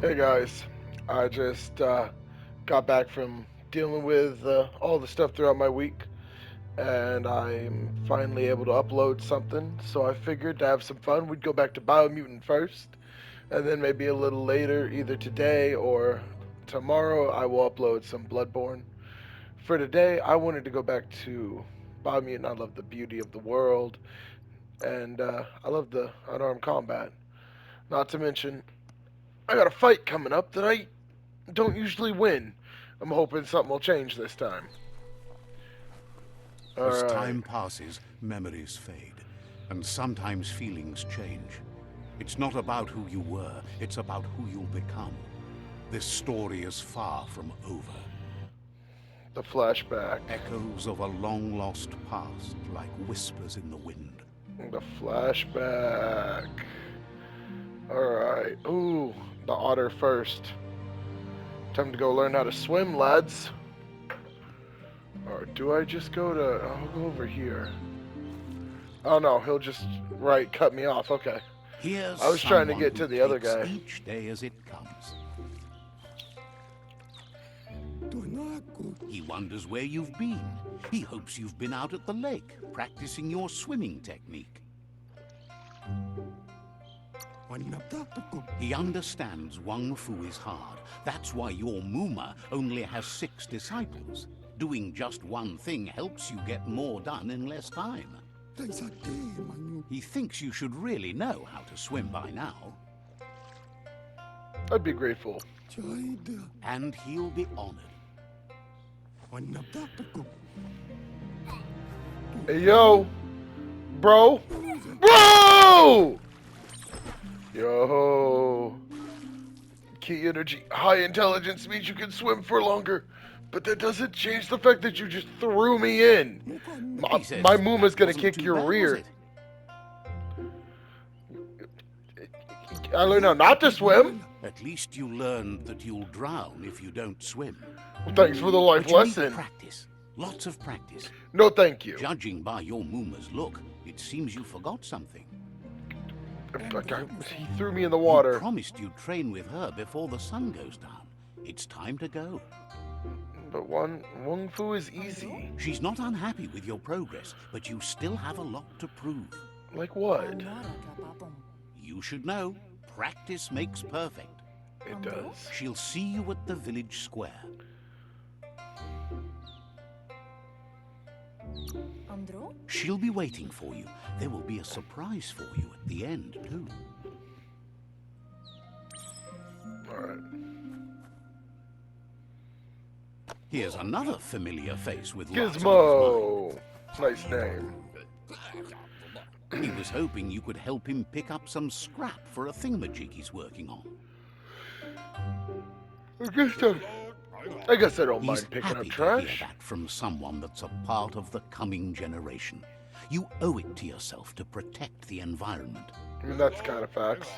Hey guys, I just got back from dealing with all the stuff throughout my week, and I'm finally able to upload something. So I figured to have some fun, we'd go back to Biomutant first, and then maybe a little later, either today or tomorrow, I will upload some Bloodborne. For today, I wanted to go back to Biomutant. I love the beauty of the world, and I love the unarmed combat. Not to mention, I got a fight coming up that I don't usually win. I'm hoping something will change this time. As Alright. time passes, memories fade, and sometimes feelings change. It's not about who you were, it's about who you'll become. This story is far from over. The flashback. Echoes of a long-lost past, like whispers in the wind. The flashback. Alright. Ooh, the otter first. Time to go learn how to swim, lads. Or do I just go to. I'll go over here. Oh no, he'll just. Right, cut me off. Okay. Here's I was trying to someone get who to the other takes guy. each day as it comes. He wonders where you've been. He hopes you've been out at the lake, practicing your swimming technique. He understands Wang Fu is hard. That's why your Muma only has 6 disciples. Doing just one thing helps you get more done in less time. He thinks you should really know how to swim by now. I'd be grateful. And he'll be honored. Hey yo! Bro! Bro! Yo! Key energy. High intelligence means you can swim for longer. But that doesn't change the fact that you just threw me in. He My says, Mooma's that gonna wasn't kick too your bad, was rear. it? I learned how not to swim. At least you learned that you'll drown if you don't swim. Well, thanks for the life But you need lesson. practice. Lots of practice. No, thank you. Judging by your Muma's look, it seems you forgot something. He threw me in the You water. promised you'd train with her before the sun goes down. It's time to go. But Wung Fu is easy. She's not unhappy with your progress, but you still have a lot to prove. Like what? You should know, practice makes perfect. It does. She'll see you at the village square. She'll be waiting for you. There will be a surprise for you at the end, too. Alright. Here's another familiar face with lots on Gizmo! Nice name. his mind. He was hoping you could help him pick up some scrap for a thingamajig he's working on. I guess I don't He's mind picking up happy to trash. hear that from someone that's a part of the coming generation. You owe it to yourself to protect the environment. I mean, that's kind of facts.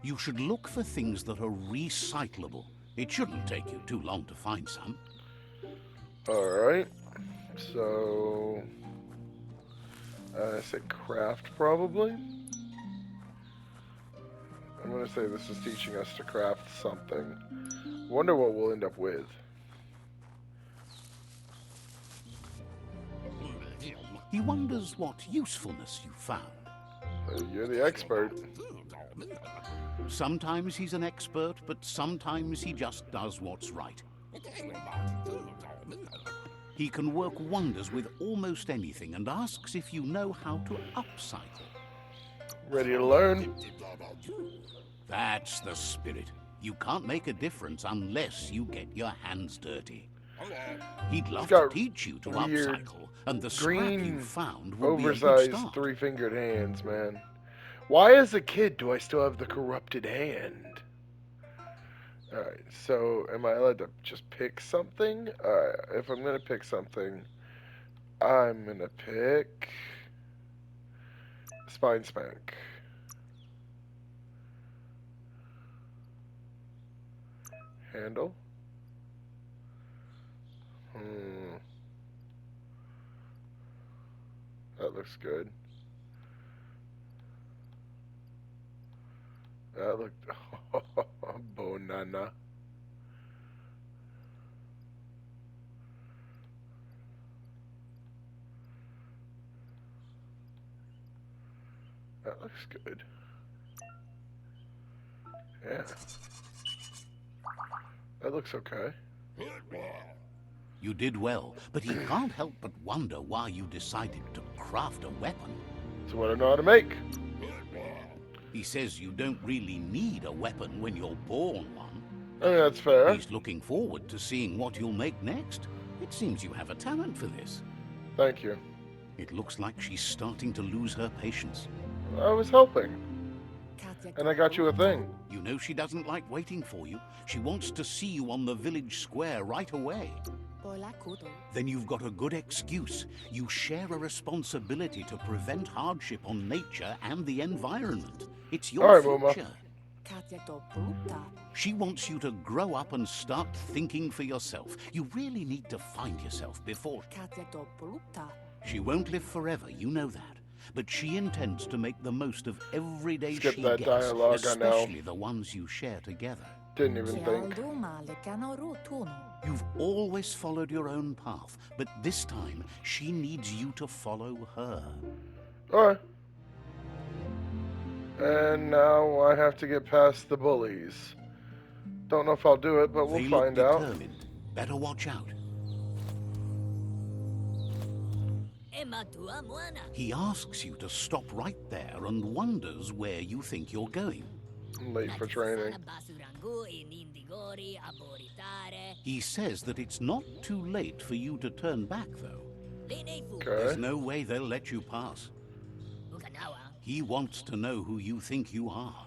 You should look for things that are recyclable. It shouldn't take you too long to find some. Alright. So. I said craft, probably. I'm gonna say this is teaching us to craft something. Wonder what we'll end up with. He wonders what usefulness you found. You're the expert. Sometimes he's an expert, but sometimes he just does what's right. He can work wonders with almost anything and asks if you know how to upcycle. Ready to learn? That's the spirit. You can't make a difference unless you get your hands dirty. He'd love to teach you to weird upcycle, and the scrap green, you found would be a good oversized start. three-fingered hands, man. Why, as a kid, do I still have the corrupted hand? Alright, so am I allowed to just pick something? Alright, if I'm gonna pick something, I'm gonna pick Spine Spank. Handle. That looks good. That looked bone knife. banana. That looks good. Yeah. That looks okay. You did well, but he can't help but wonder why you decided to craft a weapon. It's what I know how to make. He says you don't really need a weapon when you're born one. I mean, that's fair. He's looking forward to seeing what you'll make next. It seems you have a talent for this. Thank you. It looks like she's starting to lose her patience. I was helping. And I got you a thing. You know she doesn't like waiting for you. She wants to see you on the village square right away. Then you've got a good excuse. You share a responsibility to prevent hardship on nature and the environment. It's your Alright, Muma. future. She wants you to grow up and start thinking for yourself. You really need to find yourself before... She won't live forever, you know that. But she intends to make the most of every day Skip she that gets, dialogue, I know. especially the ones you share together. Didn't even think. You've always followed your own path, but this time she needs you to follow her. Alright. And now I have to get past the bullies. Don't know if I'll do it, but we'll They find look out. determined. Better watch out. He asks you to stop right there and wonders where you think you're going. I'm late for training. He says that it's not too late for you to turn back, though. Okay. There's no way they'll let you pass. He wants to know who you think you are.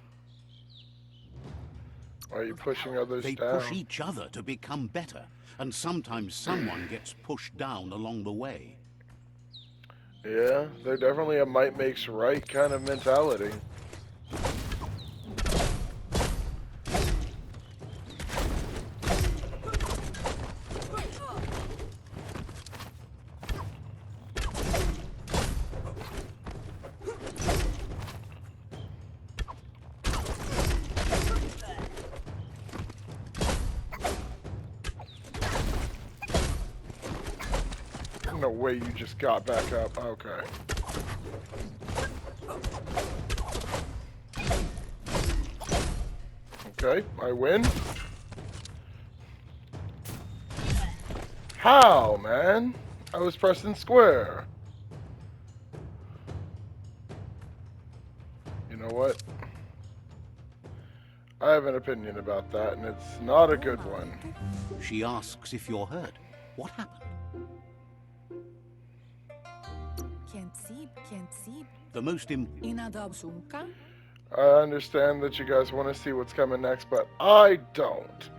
Are you pushing others They down? push each other to become better, and sometimes someone gets pushed down along the way. Yeah, they're definitely a might makes right kind of mentality. No way you just got back up. Okay. Okay, I win. How, man? I was pressing square. You know what? I have an opinion about that, and it's not a good one. She asks if you're hurt. What happened? The most I understand that you guys want to see what's coming next, but I don't.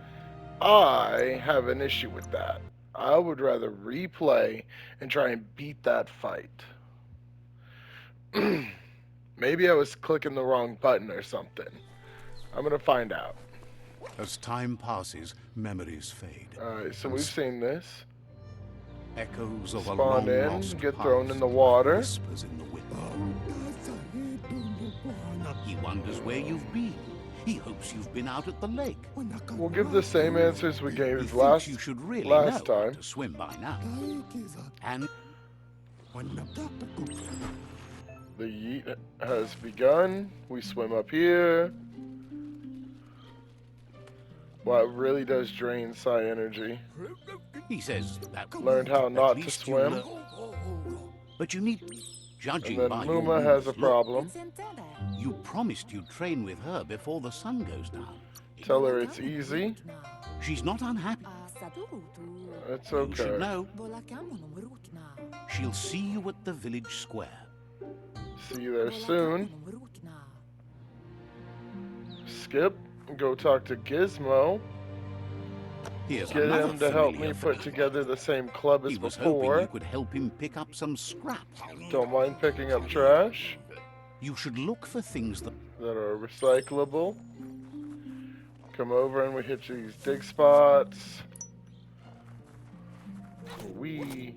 I have an issue with that. I would rather replay and try and beat that fight. Maybe I was clicking the wrong button or something. I'm gonna find out. As time passes, memories fade. Alright, so we've seen this. Echoes of a Spawn in, long-lost get past, thrown in the like water. whispers in the wind. He wonders where you've been. He hopes you've been out at the lake. We'll give the same answers we He gave thinks last you should really last know how time. to swim by now. And The yeet has begun. We swim up here. Wow, it really does drain psi energy. he says that Learned how at not to least you swim. learn. But you need, And judging then by your Muma has a moves, look, problem. you promised you'd train with her before the sun goes down. Tell her it's easy. She's not unhappy. It's You should okay. know. She'll see you at the village square. See you there soon. Skip, go talk to Gizmo. Here's Get another him to help familiar me put face. together the same club as He was hoping you before. could help him pick up some scrap. Don't mind picking up trash You should look for things that that are recyclable. Come over and we hit these dig spots. We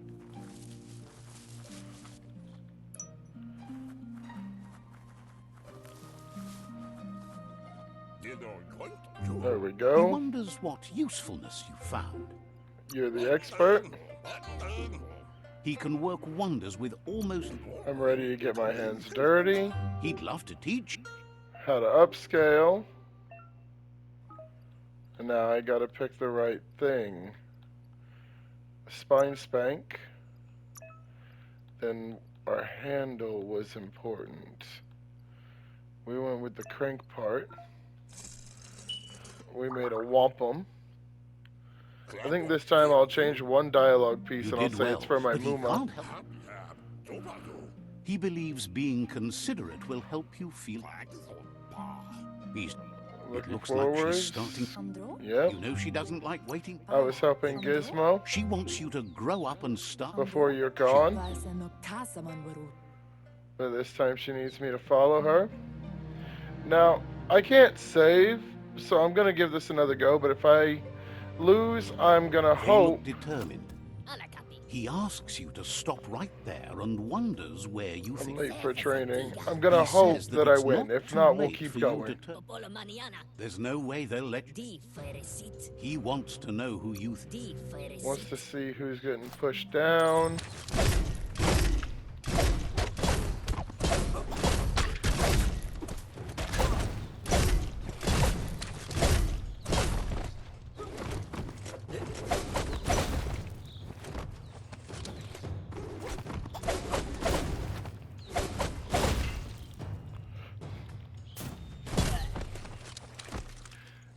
There we He go. wonders what usefulness you found. You're the expert. He can work wonders with almost... I'm ready to get my hands dirty. He'd love to teach. How to upscale. And now I gotta pick the right thing. Spine spank. Then our handle was important. We went with the crank part. We made a wampum. I think this time I'll change one dialogue piece You and I'll did say well, it's for my but he Muma. can't help. He believes being considerate will help you feel... It Looking looks like she's forwards. starting... Yep. You know she doesn't like waiting. I was helping Gizmo She wants you to grow up and start... before you're gone. But this time she needs me to follow her. Now, I can't save, so I'm gonna give this another go, but if I lose, I'm gonna They look hope. determined. He asks you to stop right there and wonders where you I'm think... late for training. I'm gonna He hope says that I it's win. not If too not, we'll late keep for you going. to There's no way they'll let you. He wants to know who you Wants to see who's getting pushed down.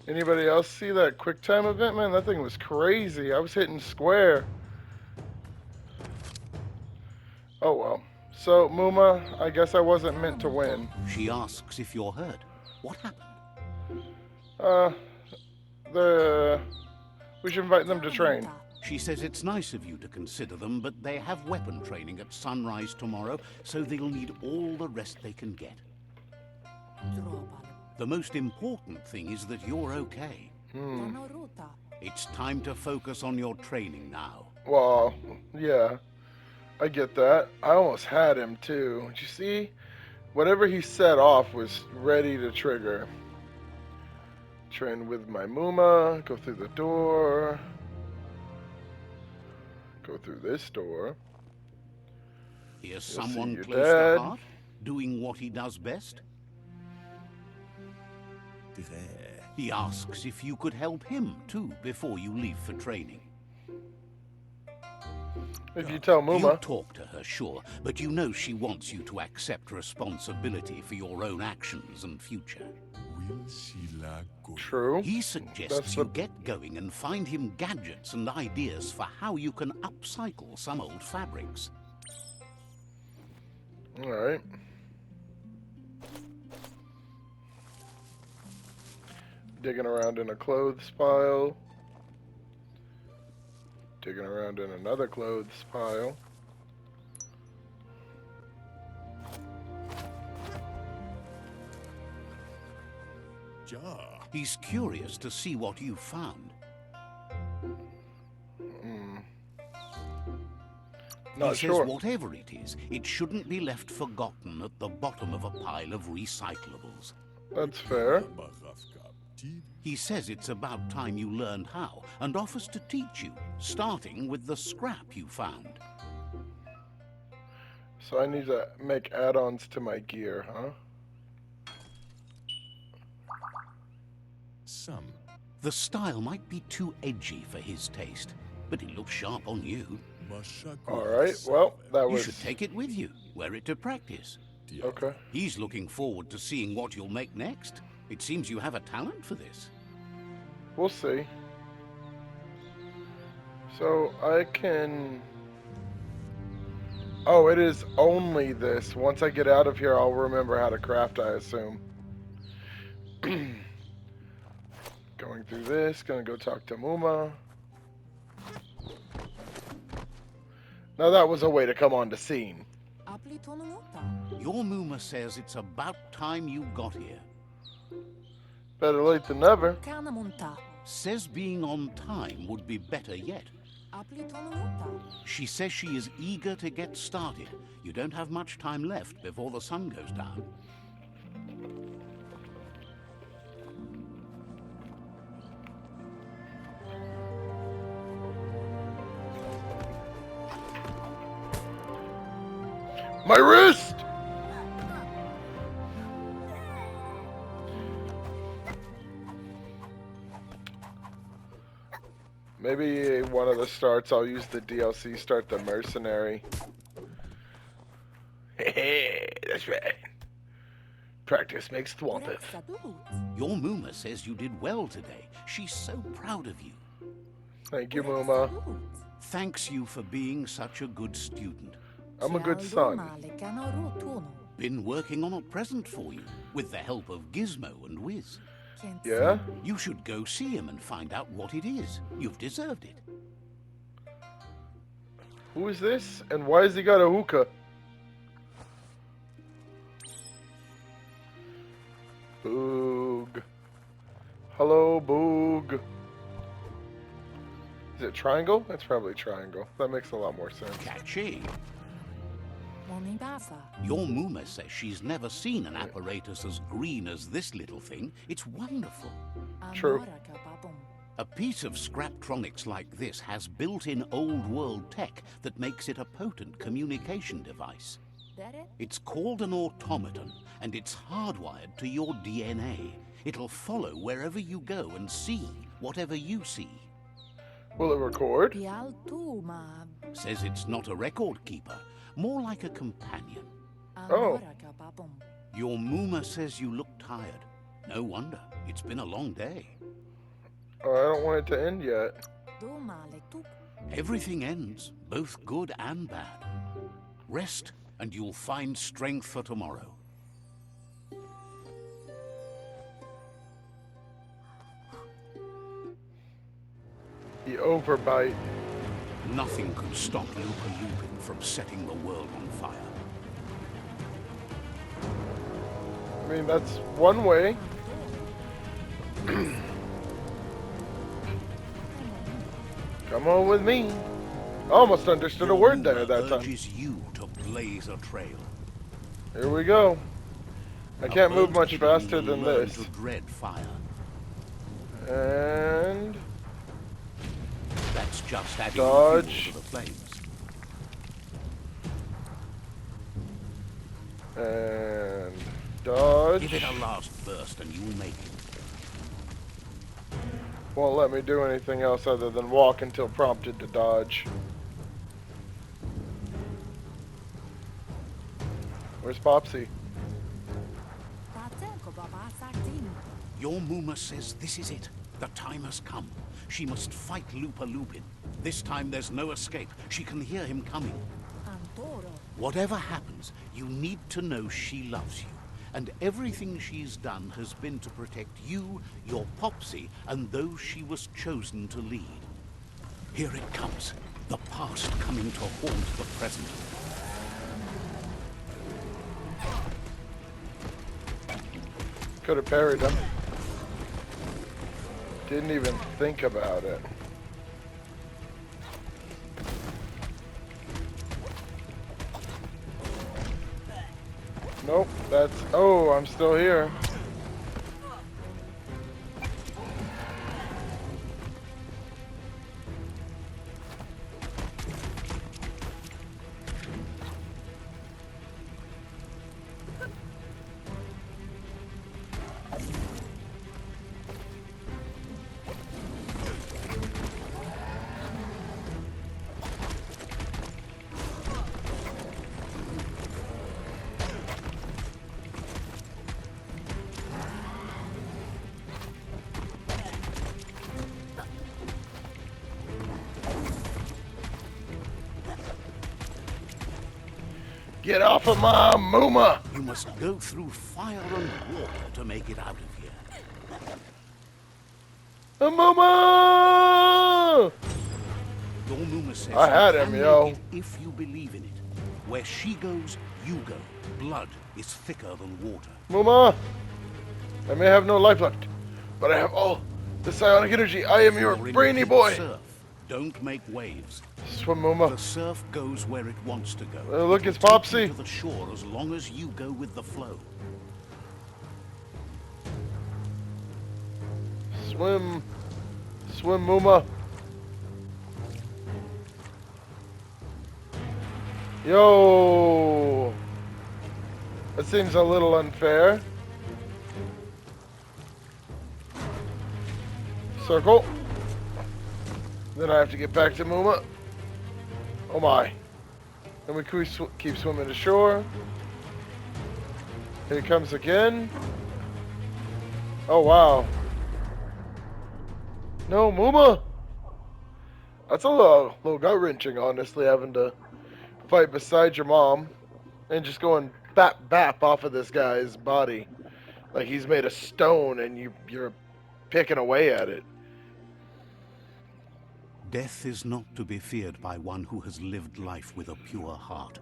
Anybody else see that quick time event? Man, that thing was crazy. I was hitting square. Oh well. So, Muma, I guess I wasn't meant to win. She asks if you're hurt. What happened? We should invite them to train. She says it's nice of you to consider them, but they have weapon training at sunrise tomorrow, so they'll need all the rest they can get. The most important thing is that you're okay. It's time to focus on your training now. Well, yeah, I get that. I almost had him too. Did you see? Whatever he set off was ready to trigger. Train with my Muma, go through the door. Go through this door. Here's You'll see someone your close dad. to heart, doing what he does best. He asks if you could help him too before you leave for training. If you tell You Muma. talk to her, sure, but you know she wants you to accept responsibility for your own actions and future. True. He suggests That's you the- get going and find him gadgets and ideas for how you can upcycle some old fabrics. Alright. Digging around in a clothes pile. Digging around in another clothes pile. He's curious to see what you've found. Not He sure. says whatever it is, it shouldn't be left forgotten at the bottom of a pile of recyclables. That's fair. He says it's about time you learned how, and offers to teach you, starting with the scrap you found. So I need to make add-ons to my gear, huh? The style might be too edgy for his taste, but it looks sharp on you. Alright, well, that You was... should take it with you, wear it to practice. Okay. He's looking forward to seeing what you'll make next. It seems you have a talent for this. We'll see. So I can... Oh, it is only this. Once I get out of here, I'll remember how to craft, I assume. Going through this, gonna go talk to Muma. Now that was a way to come on the scene. Your Muma says it's about time you got here. Better late than never. Says being on time would be better yet. She says she is eager to get started. You don't have much time left before the sun goes down. My wrist! Maybe one of the starts, I'll use the DLC, start the mercenary. That's right. Practice makes thwompeth. Your Mooma says you did well today. She's so proud of you. Thank you, Muma. Thanks you for being such a good student. I'm a good son. Been working on a present for you, with the help of Gizmo and Wiz. Yeah? You should go see him and find out what it is. You've deserved it. Who is this? And why has he got a hookah? Boog. Hello, Boog. Is it triangle? That's probably triangle. That makes a lot more sense. Catchy. Your Mooma says she's never seen an apparatus as green as this little thing. It's wonderful. True. A piece of Scraptronics like this has built-in old-world tech that makes it a potent communication device. It's called an automaton, and it's hardwired to your DNA. It'll follow wherever you go and see whatever you see. Will it record? Says it's not a record keeper, more like a companion. Oh. Your Mooma says you look tired. No wonder. It's been a long day. Oh, I don't want it to end yet. Everything ends, both good and bad. Rest, and you'll find strength for tomorrow. The overbite. Nothing could stop Lupa Lupin from setting the world on fire. I mean, that's one way. Come on with me. I almost understood a word there at that time. Urges you to blaze a trail. Here we go. I can't move much faster than this. To dread fire. And That's just adding dodge. fuel to the flames. And dodge. Give it a last burst and you'll make it. Won't let me do anything else other than walk until prompted to dodge. Where's Popsy? Your Mooma says this is it. The time has come. She must fight Lupa Lupin. This time there's no escape. She can hear him coming. Whatever happens, you need to know she loves you. And everything she's done has been to protect you, your Popsy, and those she was chosen to lead. Here it comes. The past coming to haunt the present. Could have parried him. Didn't even think about it. Nope, that's... Oh, I'm still here. Get off of my Mooma! You must go through fire and water to make it out of here. A Mooma! Your Mooma says I had you him, can yo. make it if you believe in it. Where she goes, you go. Blood is thicker than water. Mooma! I may have no life left, but I have all the psionic energy. I am your You're in brainy deep boy. Surf. Don't make waves. Swim, Mooma. The surf goes where it wants to go. Look, It'll it's take Popsy. you to the shore as long as you go with the flow. Swim. Swim, Mooma. Yo! That seems a little unfair. Circle. Then I have to get back to Muma. Oh my. And we keep swimming to shore. Here it comes again. Oh wow. No, Muma! That's a little gut wrenching, honestly, having to fight beside your mom and just going bap bap off of this guy's body. Like he's made of stone and you're picking away at it. Death is not to be feared by one who has lived life with a pure heart.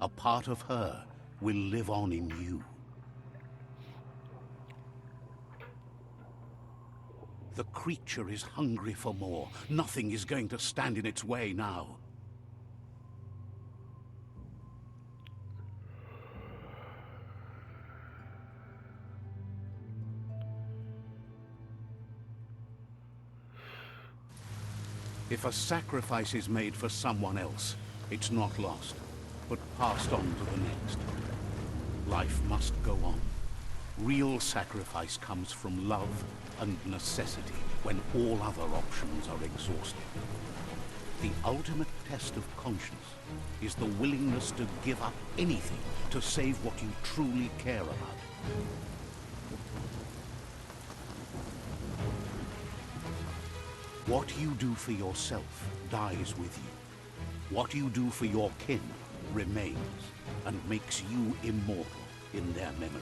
A part of her will live on in you. The creature is hungry for more. Nothing is going to stand in its way now. If a sacrifice is made for someone else, it's not lost, but passed on to the next. Life must go on. Real sacrifice comes from love and necessity when all other options are exhausted. The ultimate test of conscience is the willingness to give up anything to save what you truly care about. What you do for yourself dies with you. What you do for your kin remains and makes you immortal in their memory.